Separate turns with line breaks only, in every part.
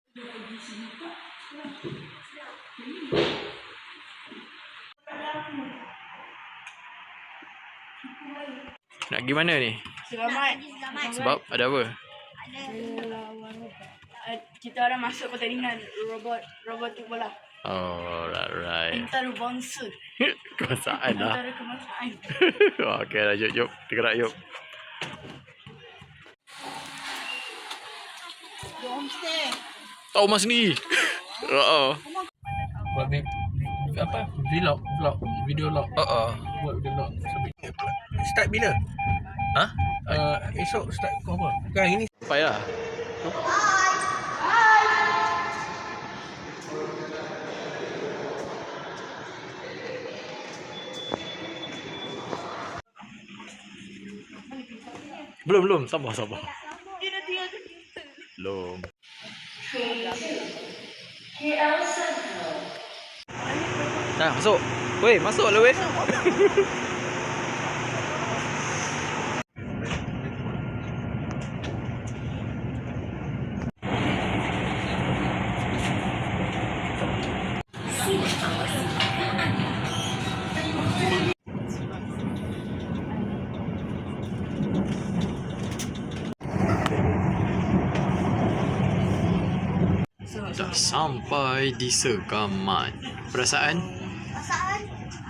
Nak pergi mana ni?
Selamat.
Sebab ada apa?
Kita orang masuk pertandingan robotik bola.
Oh, right.
Antara bangsa.
Kebangsaan lah.
Antara kebangsaan.
Okey lah, jom. Kita gerak, jom.
Homestay.
Tahu mas ni.
Buat apa? Vlog, video log. Buat video log. Start bila?
Ha?
Esok start kau apa? Kan ini.
Payah. Belum. Sabar.
Dia dah tinggal kat kita.
Belum. Dah, masuk. Weh, masuk lah weh. Dah sampai di Segamat. Perasaan?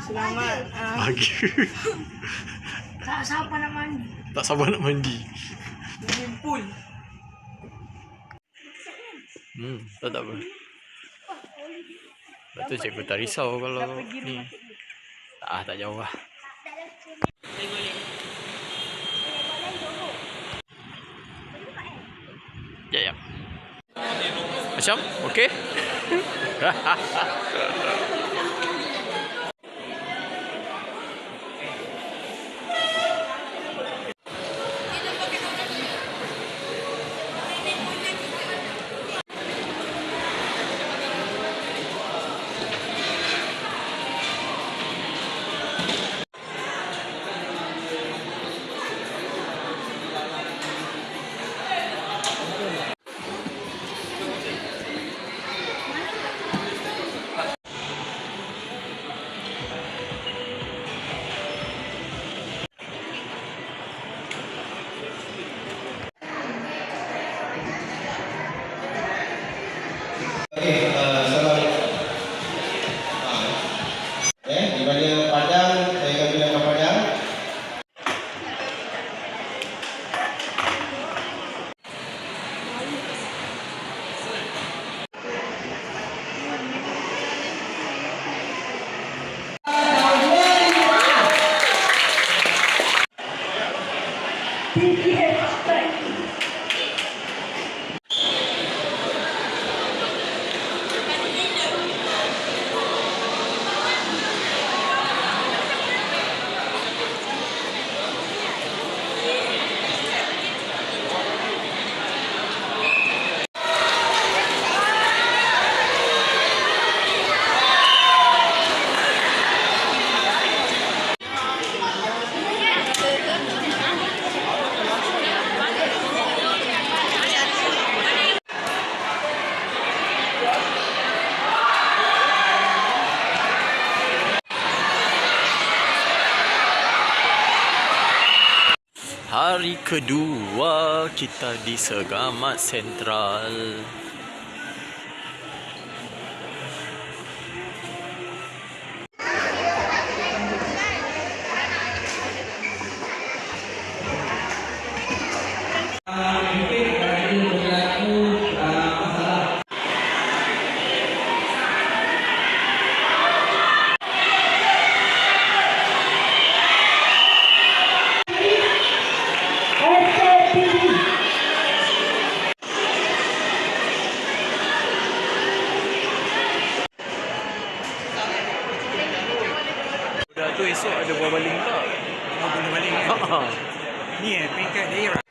Selamat.
Pagi.
Tak siapa nak mandi.
Tak sabar nak mandi.
Kumpul.
Tak apa. Lepas tu cikgu tak risau kalau ni. Tak jauh lah. Ya. Macam? Okey?
Daripada Padang, saya akan pindah ke Padang.
Hari kedua kita di Segamat Sentral. Dah tu esok ada buah baling pula.
Boleh balik. Ni peringkat daerah.